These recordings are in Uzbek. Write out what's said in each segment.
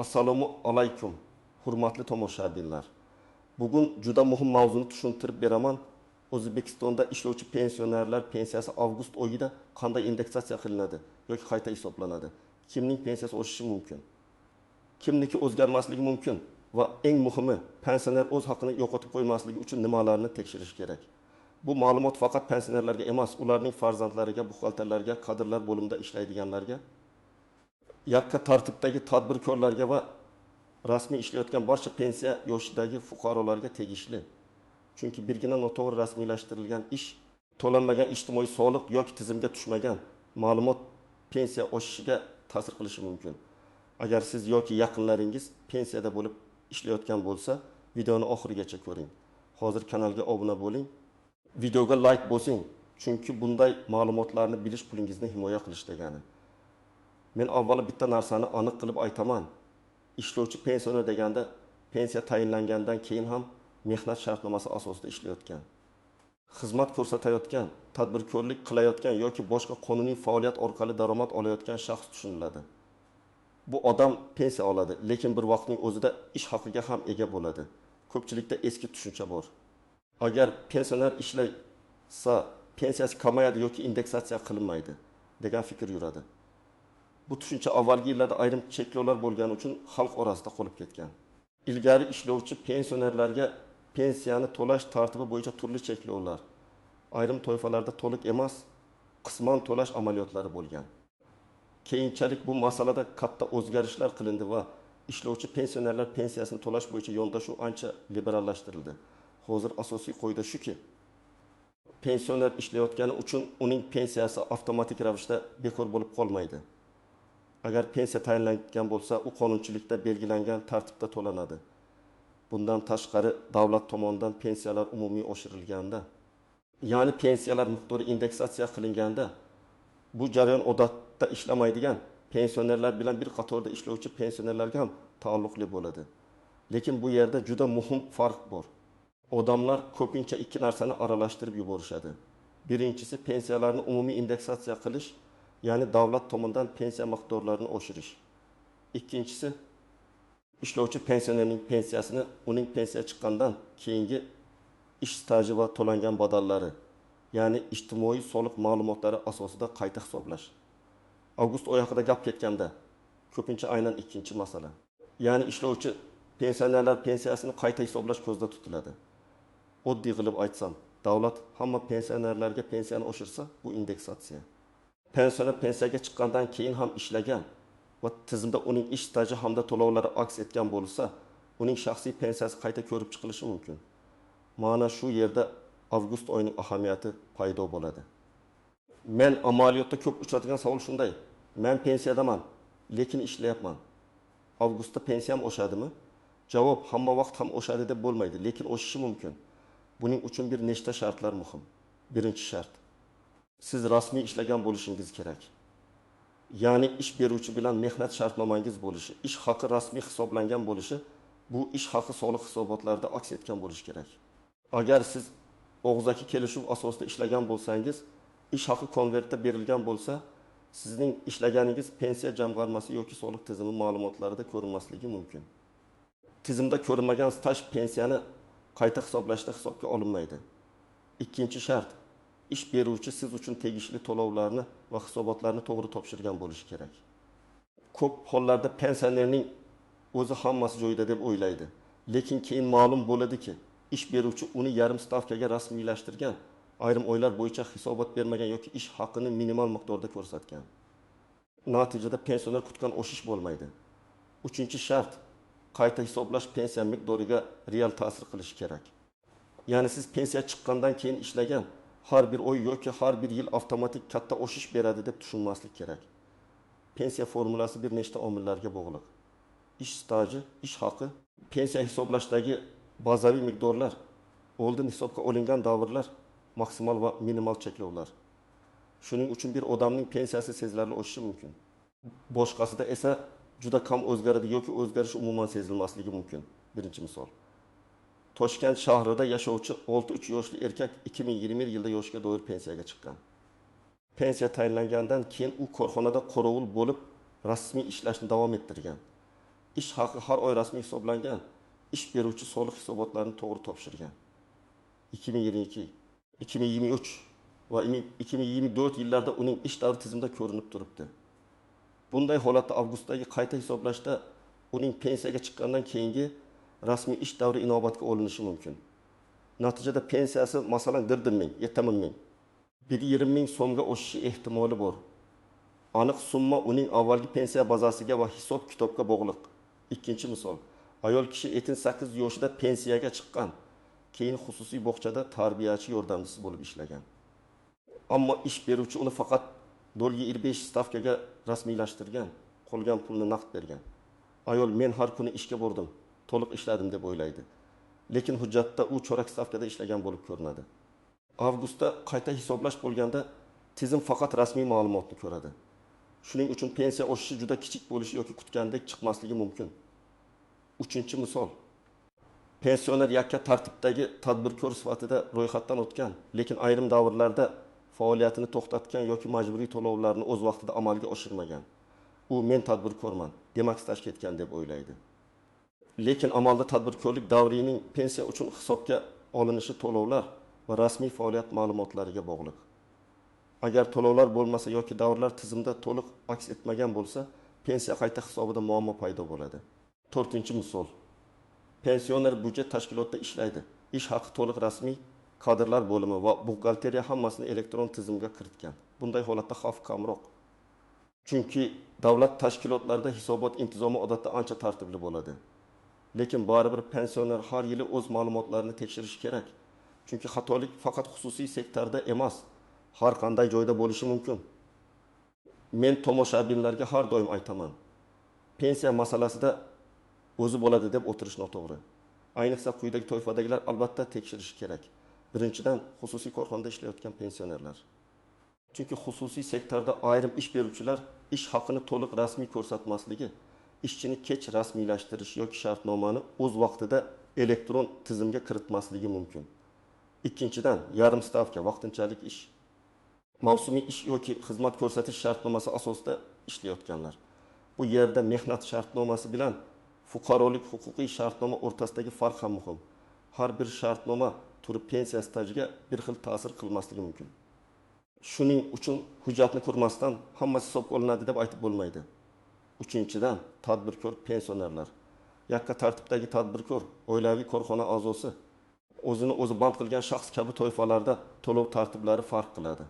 Assalomu alaykum, hurmatli tomoshabinlar. Bugun juda muhim mavzuni tushuntirib beraman. O'zbekistonda ishlovchi pensionerlar pensiyasi avgust oyida qanday indeksatsiya qilinadi yoki qayta hisoblanadi? Kimning pensiyasi o'sishi mumkin? Kimniki o'zgarmasligi mumkin? Va eng muhimi, pensioner o'z haqqini yo'qotib qo'ymasligi uchun nimalarni tekshirish kerak? Bu ma'lumot faqat pensionerlarga emas, ularning farzandlariga, buxgalterlarga, kadrlar bo'limida ishlaydiganlarga, yakka tartibdagi tadbirkorlarga va rasmiy ishlayotgan barcha pensiya yoshidagi fuqarolarga tegishli. Chunki birgina noto'g'ri rasmiylashtirilgan ish, to'lanmagan ijtimoiy soliq yoki tizimga tushmagan ma'lumot pensiya oshishiga ta'sir qilishi mumkin. Agar siz yoki yaqinlaringiz pensiyada bo'lib ishlayotgan bo'lsa, videoni oxirigacha ko'ring. Hozir kanalga obuna bo'ling, videoga like bosing, chunki bunday ma'lumotlarni bilish pulingizni himoya qilish degani. Men avvalo bitta narsani aniq qilib aytaman. Ishlovchi pensioner deganda pensiya tayinlangandan keyin ham mehnat shartnomasi asosida ishlayotgan, xizmat ko'rsatayotgan, tadbirkorlik qilayotgan yoki boshqa qonuniy faoliyat orqali daromad olayotgan shaxs tushuniladi. Bu odam pensiya oladi, lekin bir vaqtning o'zida ish haqiga ham ega bo'ladi. Ko'pchilikda eski tushuncha bor. Agar pensioner ishlaysa, pensiyasi kamayadi yoki indeksatsiya qilinmaydi degan fikr yuradi. Bu tushuncha avvalgi yillarda ayrim cheklovlar bo'lgani uchun xalq orasida qolib ketgan. Ilgari ishlovchi pensionerlarga pensiyani to'lash tartibi bo'yicha turli cheklovlar, ayrim toifalarda to'liq emas, qisman to'lash amaliyotlari bo'lgan. Keyinchalik bu masalada katta o'zgarishlar qilindi va ishlovchi pensionerlar pensiyasini to'lash bo'yicha yondashuv ancha liberallashtirildi. Hozir asosiy qoida shuki, pensioner ishlayotgani uchun uning pensiyasi avtomatik ravishda bekor bo'lib qolmaydi. Agar pensiya tayinlangan bo'lsa, u qonunchilikda belgilangan tartibda to'lanadi. Bundan tashqari, davlat tomonidan pensiyalar umumiy oshirilganda, ya'ni pensiyalar miqdori indeksatsiya qilinganda, bu jarayon odatda ishlamaydigan pensionerlar bilan bir qatorda ishlovchi pensionerlarga ham taalluqli bo'ladi. Lekin bu yerda juda muhim farq bor. Odamlar ko'pincha ikki narsani aralashtirib yuborishadi. Birinchisi pensiyalarni umumiy indeksatsiya qilish, ya'ni davlat tomonidan pensiya miqdorlarini oshirish. Ikkinchisi, ishlovchi pensionerning pensiyasini uning pensiya chiqqandan keyingi ish staji va to'langan badallari, ya'ni ijtimoiy soliq ma'lumotlari asosida qayta hisoblash. Avgust oyi haqida gap ketganda, ko'pincha aynan ikkinchi masala. Ya'ni ishlovchi pensionerlar pensiyasini qayta hisoblash ko'zda tutiladi. Oddiy qilib aytsam, davlat hamma pensionerlarga pensiyani oshirsa, bu indeksatsiya. Pensioner pensiyaga chiqqandan keyin ham ishlagan va tizimda uning ish staji hamda to'lovlari aks etgan bo'lsa, uning shaxsiy pensiyasi qayta ko'rib chiqilishi mumkin. Mana shu yerda avgust oyining ahamiyati paydo bo'ladi. Men amaliyotda ko'p uchraydigan savol shunday: men pensiyadaman, lekin ishlayapman. Avgustda pensiyam oshadimi? Javob: hamma vaqt ham oshadi deb bo'lmaydi, lekin oshishi mumkin. Buning uchun bir nechta shartlar muhim. Birinchi shart: siz rasmiy ishlagan bo'lishingiz kerak. Ya'ni ish beruvchi bilan mehnat shartnomangiz bo'lishi, ish haqi rasmiy hisoblangan bo'lishi, bu ish haqi soliq hisobotlarida aks etgan bo'lishi kerak. Agar siz og'zaki kelishuv asosida ishlagan bo'lsangiz, ish haqi konvertda berilgan bo'lsa, sizning ishlaganingiz pensiya jamg'armasi yoki soliq tizimi ma'lumotlarida ko'rinmasligi mumkin. Tizimda ko'rinmagan staj pensiyani qayta hisoblashda hisobga olinmaydi. Ikkinchi shart: ish beruvchi siz uchun tegishli to'lovlarni va hisobotlarni to'g'ri topshirgan bo'lishi kerak. Ko'p hollarda pensionerning o'zi hammasi joyida deb o'ylaydi, lekin keyin ma'lum bo'ladiki, ish beruvchi uni yarim stavkaga rasmiylashtirgan, ayrim oylar bo'yicha hisobot bermagan yoki ish haqini minimal miqdorda ko'rsatgan. Natijada pensioner kutgan oshish bo'lmaydi. Uchinchi shart: qayta hisoblash pensiya miqdoriga real ta'sir qilishi kerak. Ya'ni siz pensiya chiqqandan keyin ishlagan har bir oy yoki har bir yil avtomatik katta oshish beradi deb tushunmaslik kerak. Pensiya formulasi bir nechta omillarga bog'liq. Ish staji, ish haqi, pensiya hisoblashdagi bazaviy miqdorlar, oldin hisobga olingan davrlar, maksimal va minimal cheklovlar. Shuning uchun bir odamning pensiyasi sezilarli oshishi mumkin. Boshqasida esa juda kam o'zgaradi yoki o'zgarish umuman sezilmasligi mumkin. Birinchi misol: Toshkent shahrida yashovchi 63 yoshli erkak 2020 yilda yoshga doir pensiyaga chiqqan. Pensiya tayinlangandan keyin u korxonada qorovul bo'lib rasmiy ishlashni davom ettirgan. ish haqi har oy rasmiy hisoblangan, ish beruvchi soliq hisobotlarini to'g'ri topshirgan. 2022, 2023 va 2024 yillarda uning ish davri tizimida ko'rinib turibdi. Bunday holatda avgustdagi qayta hisoblashda uning pensiyaga chiqqandan keyingi rasmiy ish davri inobatga olinishi mumkin. Natijada pensiyasi masalan 1 ming, 70 ming, 1,20 ming so'mga o'sishi ehtimoli bor. Aniq summa uning avvalgi pensiya bazasiga va hisob-kitobga bog'liq. Ikkinchi misol, ayol kishi 78 yoshida pensiyaga chiqqan, keyin xususiy bog'chada tarbiyachi yordamchisi bo'lib ishlagan. Ammo ish beruvchi uni faqat $25 stavkaga rasmiylashtirgan, qolgan pulni naqd bergan. Ayol men har kuni ishga bordim, to'liq ishladim deb o'ylaydi. Lekin hujjatda u chorak stavkada ishlagan bo'lib ko'rinadi. Avgustda qayta hisoblash bo'lganda tizim faqat rasmiy ma'lumotni ko'radi. Shuning uchun pensiya oshishi juda kichik bo'lishi yoki kutgandek chiqmasligi mumkin. Uchinchi misol. Pensioner yakka tartibdagi tadbirkor sifatida ro'yxatdan o'tgan, lekin ayrim davrlarda faoliyatini to'xtatgan yoki majburiy to'lovlarni o'z vaqtida amalga oshirmagan. U men tadbirkorman, demak staj ketgan deb o'ylaydi. Lekin amalda tadbirkorlik davrining pensiya uchun hisobga olinishi to'lovlar va rasmiy faoliyat ma'lumotlariga bog'liq. Agar to'lovlar bo'lmasa yoki davrlar tizimda to'liq aks etmagan bo'lsa, pensiya qayta hisobida muammo paydo bo'ladi. 4-misol. Pensioner budjet tashkilotida ishlaydi. Ish haqi to'liq rasmiy kadrlar bo'limi va buxgalteriya hammasini elektron tizimga kiritgan. Bunday holatda xavf kamroq. Chunki davlat tashkilotlarida hisobot intizomi odatda ancha tartibli bo'ladi. Lekin baribir pensioner har yili o'z ma'lumotlarini tekshirishi kerak. Chunki xatolik faqat xususiy sektorda emas, har qanday joyda bo'lishi mumkin. Men tomoshabinlarga har doim aytaman. Pensiya masalasida o'zi bo'ladi deb o'tirish noto'g'ri. Ayniqsa quyidagi toifadagilar albatta tekshirish kerak. Birinchidan, xususiy korxonada ishlayotgan pensionerlar. Chunki xususiy sektorda ayrim ish beruvchilar ish haqini to'liq rasmiy ko'rsatmasligi, ishchini kech rasmiylashtirish yoki shartnomani o'z vaqtida elektron tizimga kiritmasligi mumkin. Ikkinchidan, yarim stavka vaqtinchalik ish. Mavsumiy ish yoki xizmat ko'rsatish shartnomasi asosida ishlayotganlar. Bu yerda mehnat shartnomasi bilan fuqarolik huquqiy shartnoma o'rtasidagi farq ham muhim. Har bir shartnoma turi pensiya stajiga bir xil ta'sir qilmasligi mumkin. Shuning uchun hujjatni ko'rmasdan hammasi hisobga olinadi deb aytib bo'lmaydi. Uchinchidan, tadbirkor pensionerlar. Yakka tartibdagi tadbirkor, oilaviy korxona a'zosi, o'zini o'zi band qilgan shaxs kabi toifalarda to'lov tartiblari farq qiladi.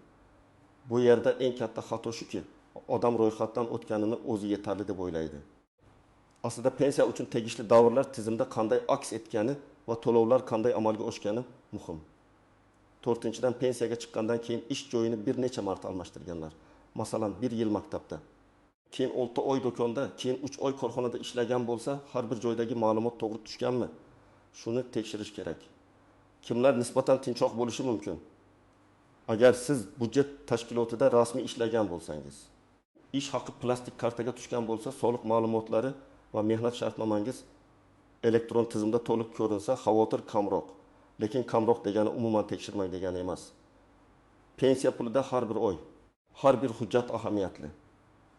Bu yerda eng katta xato shuki, odam ro'yxatdan o'tganini o'zi yetarli deb o'ylaydi. Aslida pensiya uchun tegishli davrlar tizimda qanday aks etgani va to'lovlar qanday amalga oshgani muhim. 4-dan, pensiyaga chiqqandan keyin ish joyini bir necha marta almashtirganlar. Masalan, 1 yil maktabda, keyin 6 oy do'konda, keyin 3 oy korxonada ishlagan bo'lsa, har bir joydagi ma'lumot to'g'ri tushganmi? Shuni tekshirish kerak. Kimlar nisbatan tinchroq bo'lishi mumkin? Agar siz budjet tashkilotida rasmiy ishlagan bo'lsangiz, ish haqi plastik kartaga tushgan bo'lsa, soliq ma'lumotlari va mehnat shartnomangiz elektron tizimda to'liq ko'rinsa, xavotir kamroq. Lekin kamroq degani umuman tekshirmang degani emas. Pensiya pulida har bir oy, har bir hujjat ahamiyatli.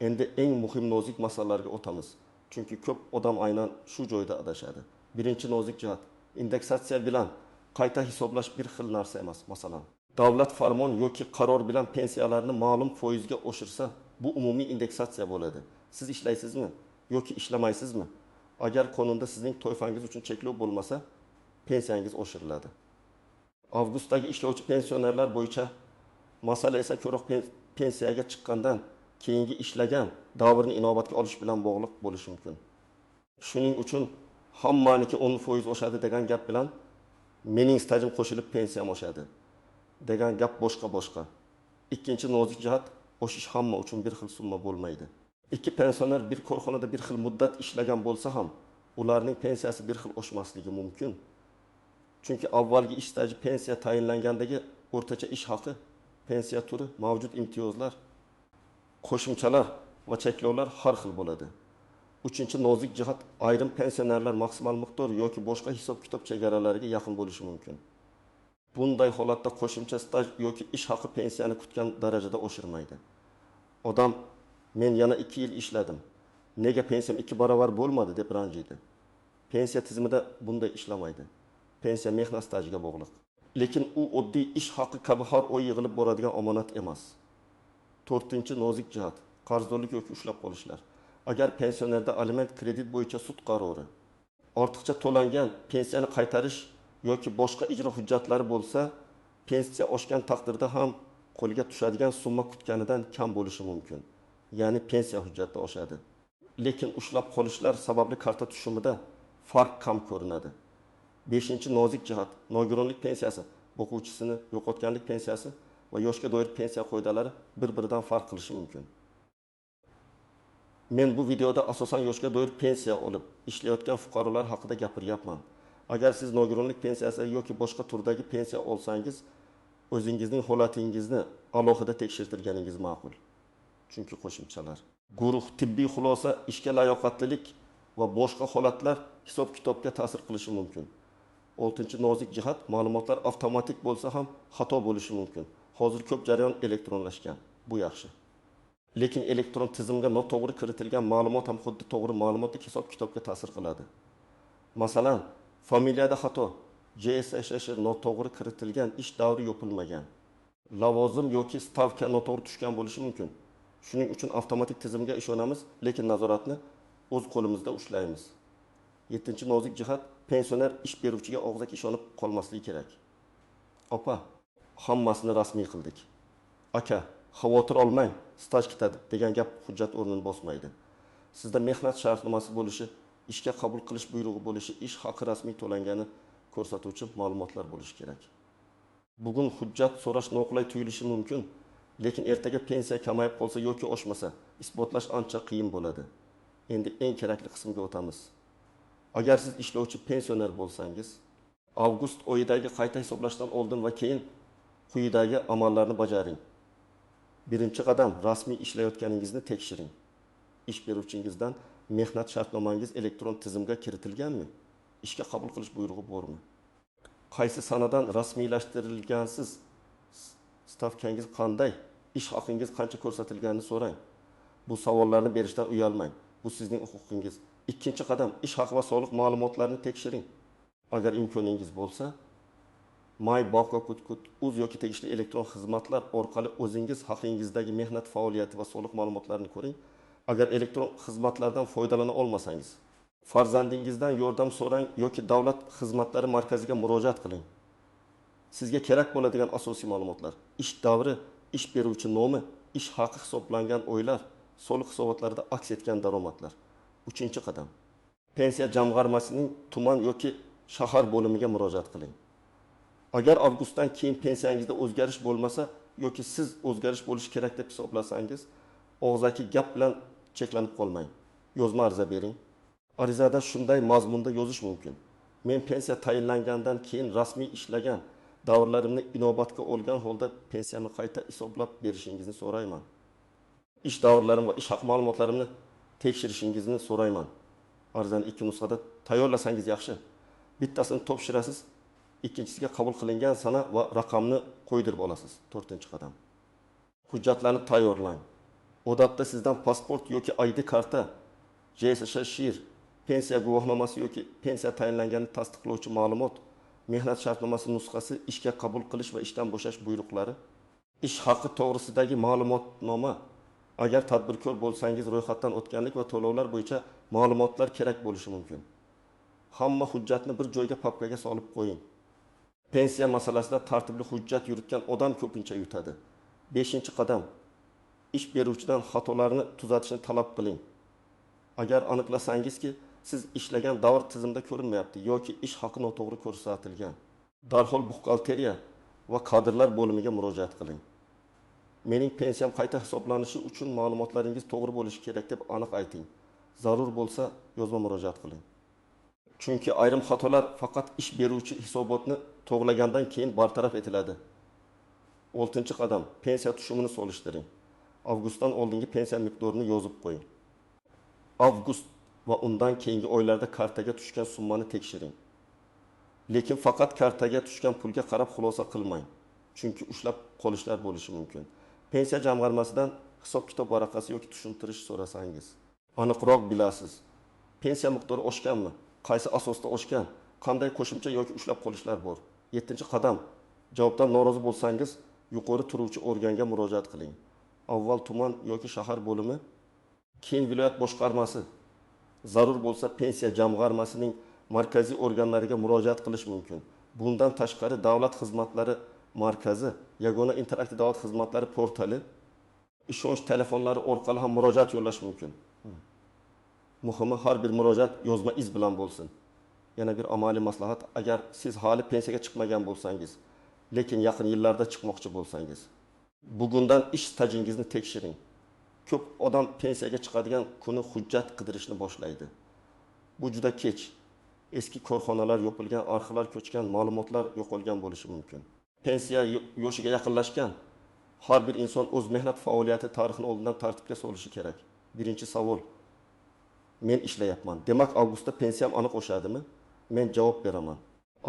Endi eng muhim nozik masalalarga o'tamiz. Chunki ko'p odam aynan shu joyda adashadi. Birinchi nozik jihat, indeksatsiya bilan qayta hisoblash bir xil narsa emas. Masalan, davlat farmon yoki qaror bilan pensiyalarni ma'lum foizga oshirsa, bu umumiy indeksatsiya bo'ladi. Siz ishlaysizmi yoki ishlamaysizmi? Agar qonunda sizning toifangiz uchun cheklov bo'lmasa, pensiyangiz oshiriladi. Avgustdagi ishlovchi pensionerlar bo'yicha masala esa ko'proq pensiyaga chiqqandan keyingi ishlagan davrni inobatga olish bilan bog'liq bo'lishi mumkin. Shuning uchun hammaniki 10% oshadi degan gap bilan mening stajim qo'shilib pensiyam oshadi degan gap boshqa. Ikkinchi nozik jihat, oshish hamma uchun bir xil summa bo'lmaydi. Ikki pensioner bir korxonada bir xil muddat ishlagan bo'lsa ham, ularning pensiyasi bir xil oshmasligi mumkin. Chunki avvalgi ish staji pensiya tayinlangandagi o'rtacha ish haqi, pensiya turi, mavjud imtiyozlar, qo'shimchalar va cheklovlar har xil bo'ladi. Uchinchi nozik jihat, ayrim pensionerlar maksimal miqdor yoki boshqa hisob-kitob chegaralariga yaqin bo'lishi mumkin. Bunday holatda qo'shimcha staj yoki ish haqi pensiyani kutgan darajada oshirmaydi. Odam, men yana 2 yil ishladim, Nega pensiyam 2 barobar bo'lmadi deb ranjiydi. Pensiya tizimida bunday ishlamaydi. Pensiya mehnat stajiga bog'liq. Lekin u oddiy ish haqi kabi har oy yig'ilib boradigan omonat emas. 4-chi nozik jihat qarzdorlik yoki ushlab qolishlar. Agar pensionerda aliment kredit bo'yicha sud qarori, ortiqcha to'langan pensiyani qaytarish yoki boshqa ijro hujjatlari bo'lsa, pensiya oshgan taqdirda ham qo'lga tushadigan summa kutganidan kam bo'lishi mumkin. Ya'ni pensiya hujjati oshadi. Lekin ushlab qolishlar sababli karta tushumida farq kam ko'rinadi. 5-chi nozik jihat nogironlik pensiyasi, o'quvchisini yo'qotganlik pensiyasi va yoshga doir pensiya qoidalari bir-biridan farq qilishi mumkin. Men bu videoda asosan yoshga doir pensiya olib ishlayotgan fuqarolar haqida gapiryapman. Agar siz nogironlik pensiyasi yoki boshqa turdagi pensiya olsangiz, o'zingizning holatingizni alohida tekshirtirganingiz ma'qul. Chunki qo'shimchalar, guruh, tibbiy xulosa, ishga layoqatlilik va boshqa holatlar hisob-kitobga ta'sir qilishi mumkin. 6-chi nozik jihat ma'lumotlar avtomatik bo'lsa ham xato bo'lishi mumkin. Hozir ko'p jarayon elektronlashgan. Bu yaxshi. Lekin elektron tizimga noto'g'ri kiritilgan ma'lumot ham xuddi to'g'ri ma'lumotdek hisob-kitobga ta'sir qiladi. Masalan, familiyada xato, JSSH noto'g'ri kiritilgan, ish davri yopilmagan. Lavozim yoki stavka noto'g'ri tushgan bo'lishi mumkin. Shuning uchun avtomatik tizimga ishonamiz, lekin nazoratni o'z qo'limizda ushlaymiz. 7-chi nozik jihat pensioner ish beruvchiga og'zaki ishonib qolmasligi kerak. Opa, hammasini rasmiy qildik. Aka, xavotir olmang, staj ketadi degan gap hujjat o'rnini bosmaydi. Sizda mehnat shartnomasi bo'lishi, ishga qabul qilish buyrug'i bo'lishi, ish haqi rasmiy to'langani ko'rsatuvchi ma'lumotlar bo'lishi kerak. Bugun hujjat so'rash noqulay tuyulishi mumkin, lekin ertaga pensiya kamayib qolsa yoki oshmasa, isbotlash ancha qiyin bo'ladi. Endi eng kerakli qismga o'tamiz. Agar siz ishlovchi pensioner bo'lsangiz, avgust oyidagi qayta hisoblashdan oldin va keyin quyidagi amallarni bajaring. Birinchi qadam, rasmiy ishlayotganingizni tekshiring. Ish beruvchingizdan mehnat shartnomangiz elektron tizimga kiritilganmi? Ishga qabul qilish buyrug'i bormi? Qaysi sanadan rasmiylashtirilgansiz? Stavkangiz qanday? Ish haqingiz qancha ko'rsatilganini so'rang. Bu savollarni berishdan uyalmang. Bu sizning huquqingiz. Ikkinchi qadam, ish haqi va soliq ma'lumotlarini tekshiring. Agar imkoningiz bo'lsa, My.Bako.uz yoki tegishli elektron xizmatlar orqali o'zingiz haqingizdagi mehnat faoliyati va soliq ma'lumotlarini ko'ring. Agar elektron xizmatlardan foydalana olmasangiz, farzandingizdan yordam so'rang yoki davlat xizmatlari markaziga murojaat qiling. Sizga kerak bo'ladigan asosiy ma'lumotlar: ish davri, ish beruvchi nomi, ish haqi hisoblangan oylar, soliq hisobotlarida aks etgan daromadlar. 3-qadam. Pensiya jamg'armasining tuman yoki shahar bo'limiga murojaat qiling. Agar avgustdan keyin pensiyangizda o'zgarish bo'lmasa yoki siz o'zgarish bo'lishi kerak deb hisoblasangiz, og'zaki gap bilan cheklanib qolmang. Yozma ariza bering. Arizada shunday mazmunda yozish mumkin: men pensiya tayinlangandan keyin rasmiy ishlagan davrlarimni inobatga olgan holda pensiyamni qayta hisoblab berishingizni so'rayman. Ish davrlarim va ish haq ma'lumotlarimni tekshirishingizni so'rayman. Arizani 2 nusxada tayyorlasangiz yaxshi. Bittasini topshirasiz, ikkinchisiga qabul qilingan sana va raqamni qo'ydirib olasiz. 4-qadam. Hujjatlarni tayyorlang. Odatda sizdan pasport yoki ID karta, JSSH, pensiya guvohnomasi yoki pensiya tayinlanganini tasdiqlovchi ma'lumot, mehnat shartnomasi nusxasi, ishga qabul qilish va ishdan bo'shash buyruqlari, ish haqi to'g'risidagi ma'lumotnoma. Agar tadbirkor bo'lsangiz, ro'yxatdan o'tganlik va to'lovlar bo'yicha ma'lumotlar kerak bo'lishi mumkin. Hamma hujjatni bir joyga papkaga solib qo'ying. Pensiya masalasida tartibli hujjat yuritgan odam ko'pincha yutadi. 5-qadam. Ish beruvchidan xatolarni tuzatishni talab qiling. Agar aniqlasangizki, siz ishlagan davr tizimda ko'rinmayapti yoki ish haqi noto'g'ri ko'rsatilgan, darhol buxgalteriya va kadrlar bo'limiga murojaat qiling. Mening pensiyam qayta hisoblanishi uchun ma'lumotlaringiz to'g'ri bo'lishi kerak deb aniq ayting. Zarur bo'lsa, yozma murojaat qiling. Chunki ayrim xatolar faqat ish beruvchi hisobotni to'g'rilagandan keyin bartaraf etiladi. 6-qadam. Pensiya tushumini solishtiring. Avgustdan oldingi pensiya miqdorini yozib qo'ying. Avgust va undan keyingi oylarda kartaga tushgan summani tekshiring. Lekin faqat kartaga tushgan pulga qarab xulosa qilmang. Chunki ushlab qolishlar bo'lishi mumkin. Pensiya jamg'armasidan hisob-kitob varaqasi yoki tushuntirish so'rasangiz, aniqroq bilasiz. Pensiya miqdori oshganmi? Qaysi asosda oshgan? Qanday qo'shimcha yoki ushlab qolishlar bor? 7-qadam. Javobdan norozi bo'lsangiz, yuqori turuvchi organga murojaat qiling. Avval tuman yoki shahar bo'limi, keyin viloyat boshqarmasi, zarur bo'lsa pensiya jamg'armasining markaziy organlariga murojaat qilish mumkin. Bundan tashqari davlat xizmatlari markazi, yagona interaktiv davlat xizmatlari portali, ishonch telefonlari orqali ham murojaat yo'llash mumkin. Muhimi har bir murojaat yozma iz bilan bo'lsin. Yana bir amaliy maslahat, agar siz hali pensiyaga chiqmagan bo'lsangiz, lekin yaqin yillarda chiqmoqchi bo'lsangiz, bugundan ish stajingizni tekshiring. Ko'p odam pensiyaga chiqadigan kuni hujjat qidirishni boshlaydi. Bu juda kech. Eski korxonalar yopilgan, arxivlar ko'chgan, ma'lumotlar yo'qolgan bo'lishi mumkin. Pensiya yoshiga yaqinlashgan har bir inson o'z mehnat faoliyati tarixini oldindan tartibga solishi kerak. Birinchi savol: men ishlayapman. Demak, avgustda pensiyam aniq oshadimi? Men javob beraman.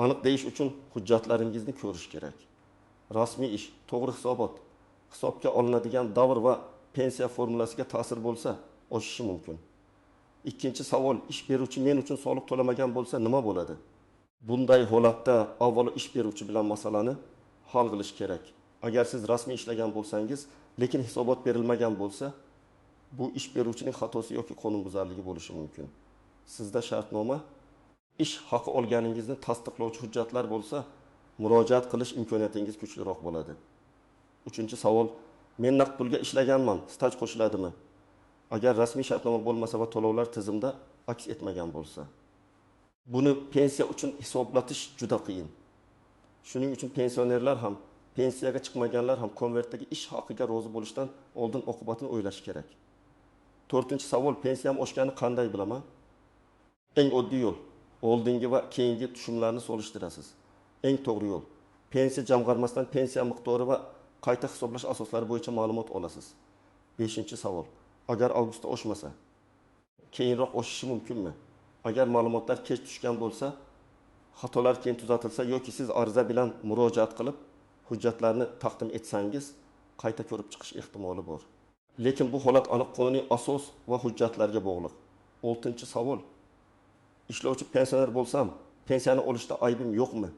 Aniq deyish uchun hujjatlaringizni ko'rish kerak. Rasmiy ish, to'g'ri hisobot, hisobga olinadigan davr va pensiya formulasiga ta'sir bo'lsa, oshishi mumkin. Ikkinchi savol: ish beruvchi men uchun soliq to'lamagan bo'lsa nima bo'ladi? Bunday holatda avvalo ish beruvchi bilan masalani hal qilish kerak. Agar siz rasmiy ishlagan bo'lsangiz, lekin hisobot berilmagan bo'lsa, bu ish beruvchining xatosi yoki qonunbuzarligi bo'lishi mumkin. Sizda shartnoma, ish haqi olganingizni tasdiqlovchi hujjatlar bo'lsa, murojaat qilish imkoniyatingiz kuchliroq bo'ladi. Uchinchi savol: men naqd pulga ishlaganman, staj qo'shiladimi? Agar rasmiy shartnoma bo'lmasa va to'lovlar tizimda aks etmagan bo'lsa, buni pensiya uchun hisoblatish juda qiyin. Shuning uchun pensionerlar ham, pensiyaga chiqmaganlar ham konvertdagi ish haqiga rozi bo'lishdan oldin oqibatini o'ylash kerak. To'rtinchi savol: pensiyam oshganini qanday bilaman? Eng oddiy yo'l: oldingi va keyingi tushumlarni solishtirasiz. Eng to'g'ri yo'l: pensiya jamg'armasidan pensiya miqdori va qayta hisoblash asoslari bo'yicha ma'lumot olasiz. Beshinchi savol: agar avgustda oshmasa, keyinroq oshishi mumkinmi? Agar ma'lumotlar kech tushgan bo'lsa, xatolar keyin tuzatilsa yoki siz ariza bilan murojaat qilib hujjatlarni taqdim etsangiz, qayta ko'rib chiqish ehtimoli bor. Lekin bu holat aniq qonuniy asos va hujjatlarga bog'liq. 6-savol: ishlovchi pensioner bo'lsam, pensiyani olishda aybim yo'qmi?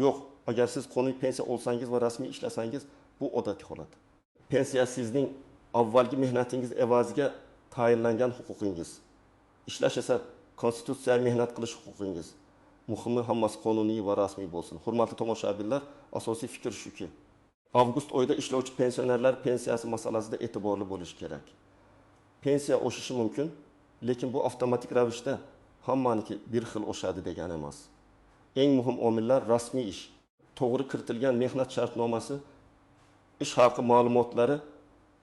Yo'q. Agar siz qonuniy pensiya olsangiz va rasmiy ishlasangiz, bu odatiy holat. Pensiya sizning avvalgi mehnatingiz evaziga tayinlangan huquqingiz. Ishlash esa konstitutsiyaviy mehnat qilish huquqingiz. Muhimi hammasi qonuniy va rasmiy bo'lsin. Hurmatli tomoshabinlar, asosiy fikr shuki: avgust oyida ishlovchi pensionerlar pensiyasi masalasida e'tiborli bo'lish kerak. Pensiya oshishi mumkin, lekin bu avtomatik ravishda hammaniki bir xil oshadi degani emas. Eng muhim omillar rasmiy ish, to'g'ri kiritilgan mehnat shartnomasi, ish haqi ma'lumotlari,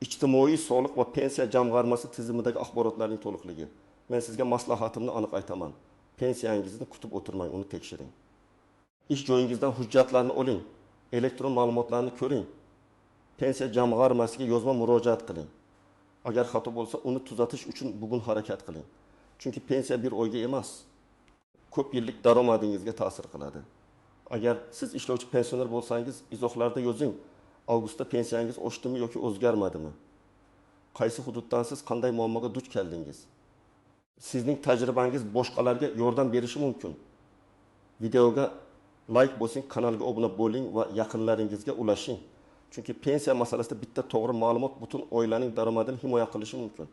ijtimoiy soliq va pensiya jamg'armasi tizimidagi axborotlarning to'liqligi. Men sizga maslahatimni aniq aytaman. Pensiyangizni kutib o'tirmang, uni tekshiring. Ish joyingizdan hujjatlarni oling, elektron ma'lumotlarni ko'ring. Pensiya jamg'armasiga yozma murojaat qiling. Agar xato bo'lsa, uni tuzatish uchun bugun harakat qiling. Chunki pensiya bir oyga emas, ko'p yillik daromadingizga ta'sir qiladi. Agar siz ishlovchi pensioner bo'lsangiz, izohlarda yozing: avgustda pensiyangiz oshdimi yoki o'zgarmadimi? Qaysi hududdan siz qanday muammoga duch keldingiz? Sizning tajribangiz boshqalarga yordam berishi mumkin. Videoga like bosing, kanalga obuna bo'ling va yaqinlaringizga ulashing. Chunki pensiya masalasida bitta to'g'ri ma'lumot butun oilaning daromadini himoya qilishi mumkin.